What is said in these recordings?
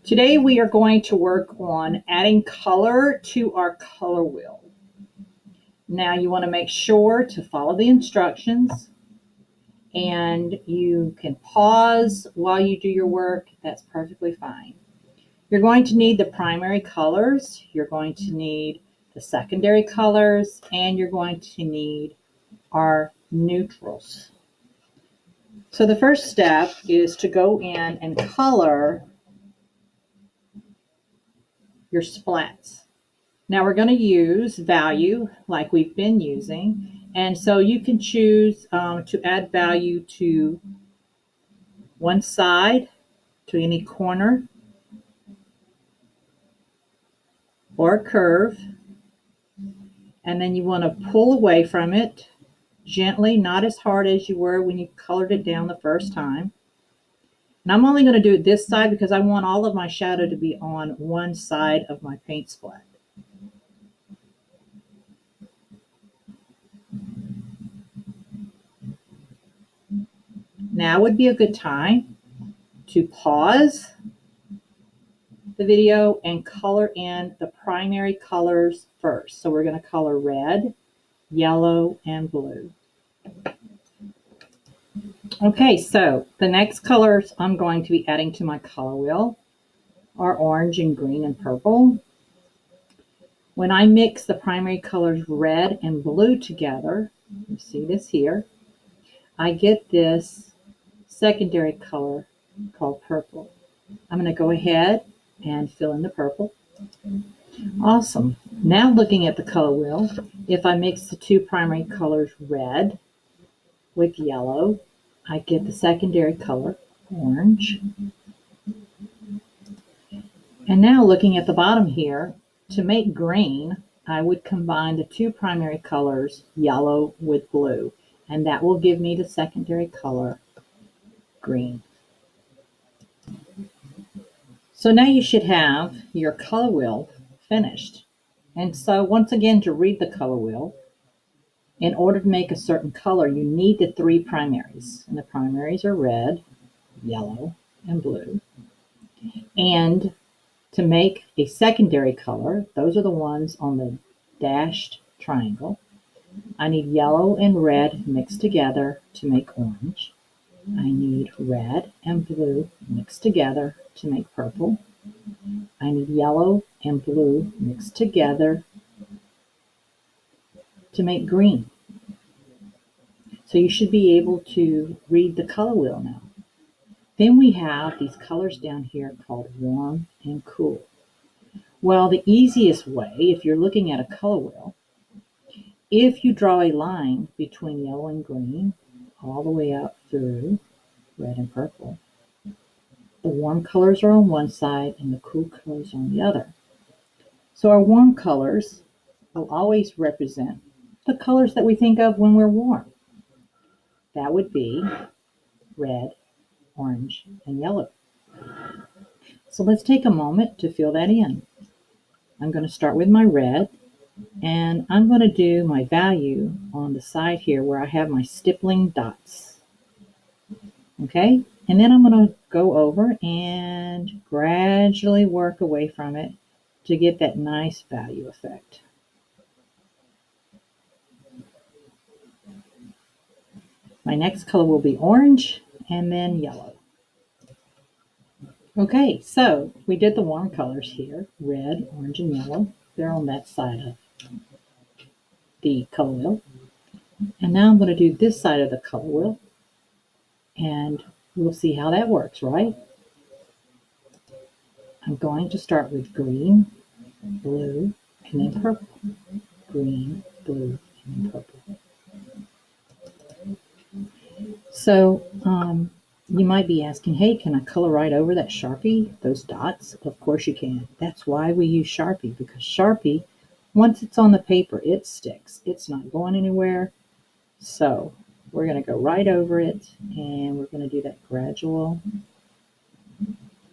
Today we are going to work on adding color to our color wheel. Now you want to make sure to follow the instructions, and you can pause while you do your work. That's perfectly fine. You're going to need the primary colors, you're going to need the secondary colors, and you're going to need our neutrals. So the first step is to go in and color your splats. Now we're going to use value like we've been using, and so you can choose to add value to one side, to any corner or a curve, and then you want to pull away from it gently, not as hard as you were when you colored it down the first time. And I'm only going to do it this side because I want all of my shadow to be on one side of my paint splat. Now would be a good time to pause the video and color in the primary colors first. So we're going to color red, yellow, and blue. Okay, so the next colors I'm going to be adding to my color wheel are orange and green and purple. When I mix the primary colors red and blue together, you see this here, I get this secondary color called purple. I'm going to go ahead and fill in the purple. Awesome. Now looking at the color wheel, if I mix the two primary colors red with yellow, I get the secondary color orange. And now looking at the bottom here, to make green, I would combine the two primary colors yellow with blue, and that will give me the secondary color green. So now you should have your color wheel finished. And so once again, to read the color wheel, in order to make a certain color, you need the three primaries. And the primaries are red, yellow, and blue. And to make a secondary color, those are the ones on the dashed triangle. I need yellow and red mixed together to make orange. I need red and blue mixed together to make purple. I need yellow and blue mixed together to make green. So you should be able to read the color wheel now. Then we have these colors down here called warm and cool. Well, the easiest way, if you're looking at a color wheel, if you draw a line between yellow and green all the way up through red and purple, the warm colors are on one side and the cool colors on the other. So our warm colors will always represent the colors that we think of when we're warm. That would be red, orange, and yellow. So let's take a moment to fill that in. I'm going to start with my red, and I'm going to do my value on the side here where I have my stippling dots. Okay, and then I'm going to go over and gradually work away from it to get that nice value effect. My next color will be orange and then yellow. Okay, so we did the warm colors here, red, orange, and yellow. They're on that side of the color wheel. And now I'm going to do this side of the color wheel, and we'll see how that works, right? I'm going to start with green, blue, and then purple. Green, blue, and then purple. So you might be asking, hey, can I color right over that Sharpie, those dots? Of course you can. That's why we use Sharpie, because Sharpie, once it's on the paper, it sticks. It's not going anywhere. So we're going to go right over it, and we're going to do that gradual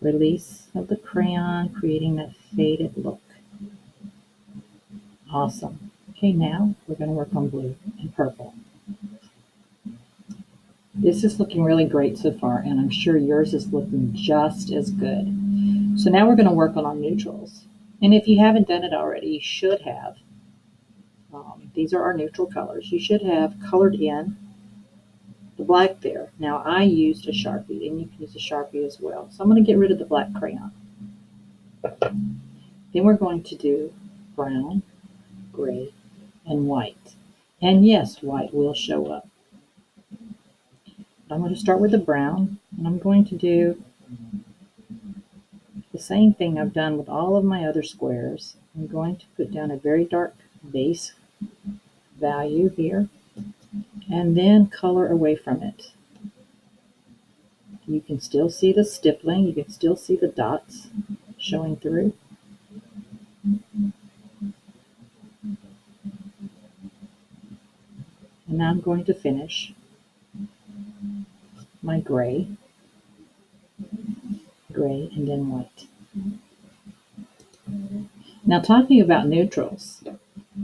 release of the crayon, creating that faded look. Awesome. Okay, now we're going to work on blue and purple. This is looking really great so far, and I'm sure yours is looking just as good. So now we're going to work on our neutrals. And if you haven't done it already, you should have. These are our neutral colors. You should have colored in the black there. Now I used a Sharpie, and you can use a Sharpie as well. So I'm going to get rid of the black crayon. Then we're going to do brown, gray, and white. And yes, white will show up. I'm going to start with the brown, and I'm going to do the same thing I've done with all of my other squares. I'm going to put down a very dark base value here, and then color away from it. You can still see the stippling, you can still see the dots showing through. And now I'm going to finish my gray, and then white. Now talking about neutrals,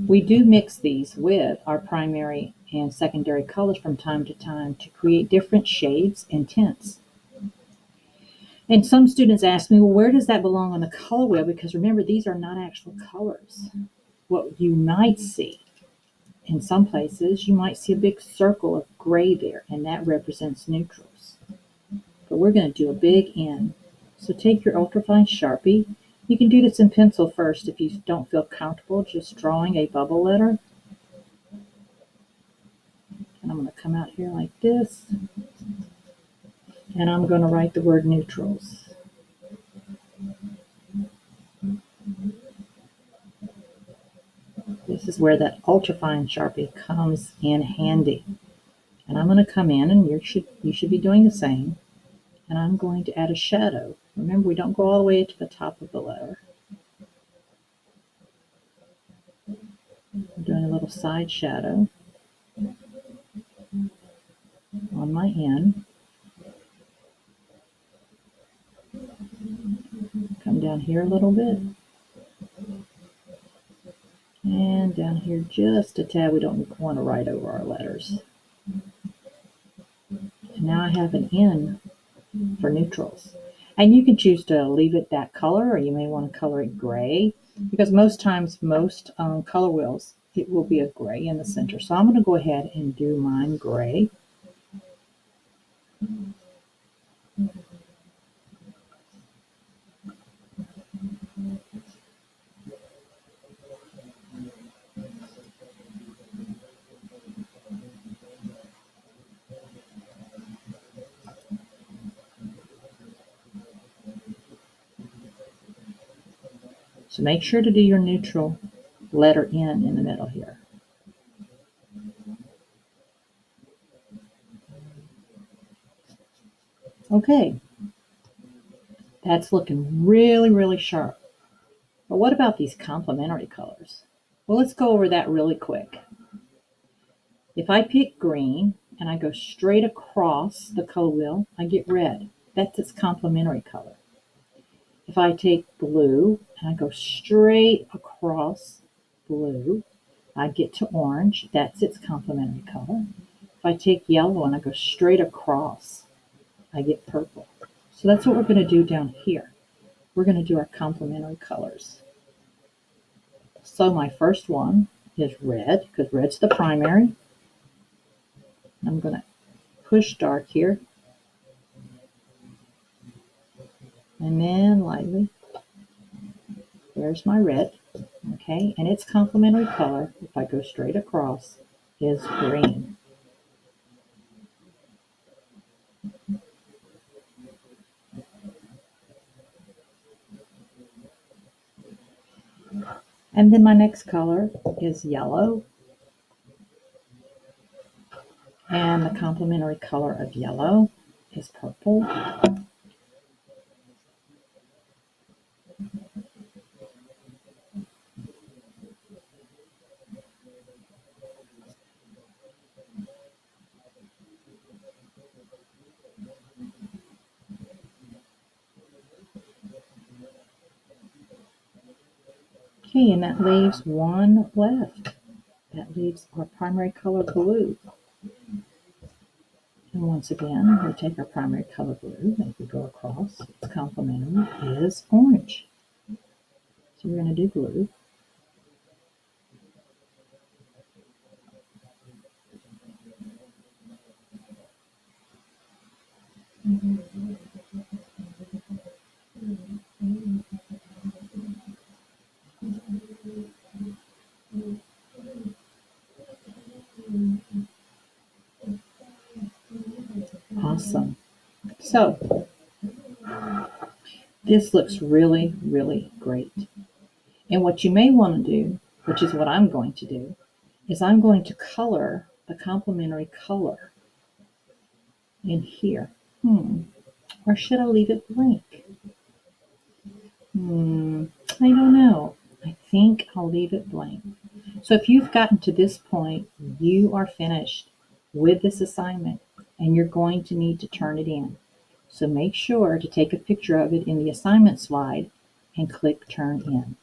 we do mix these with our primary and secondary colors from time to time to create different shades and tints. And some students ask me, well, where does that belong on the color wheel? Because remember, these are not actual colors. What you might see in some places, you might see a big circle of gray there, and that represents neutrals. But we're going to do a big N. So take your ultrafine Sharpie. You can do this in pencil first if you don't feel comfortable just drawing a bubble letter. And I'm going to come out here like this, and I'm going to write the word neutrals. This is where that ultrafine Sharpie comes in handy. And I'm going to come in, and you should be doing the same. And I'm going to add a shadow. Remember, we don't go all the way to the top of the letter. I'm doing a little side shadow on my N. Come down here a little bit. And down here just a tad. We don't want to write over our letters. And now I have an N for neutrals. And you can choose to leave it that color, or you may want to color it gray, because most times, most color wheels, it will be a gray in the center. So I'm going to go ahead and do mine gray. So make sure to do your neutral letter N in the middle here. Okay, that's looking really, really sharp. But what about these complementary colors? Well, let's go over that really quick. If I pick green and I go straight across the color wheel, I get red. That's its complementary color. If I take blue and I go straight across blue, I get to orange. That's its complementary color. If I take yellow and I go straight across, I get purple. So that's what we're going to do down here. We're going to do our complementary colors. So my first one is red, because red's the primary. I'm going to push dark here. And then lightly. There's my red. Okay, and its complementary color, if I go straight across, is green. And then my next color is yellow. And the complementary color of yellow is purple. Okay, and that leaves one left. That leaves our primary color blue. And once again, we take our primary color blue and we go across. Its complementary is orange. So we're going to do blue. Awesome. So this looks really, really great. And what you may want to do, which is what I'm going to do, is I'm going to color the complementary color in here. Or should I leave it blank? I don't know. I think I'll leave it blank. So if you've gotten to this point, you are finished with this assignment and you're going to need to turn it in. So make sure to take a picture of it in the assignment slide and click Turn In.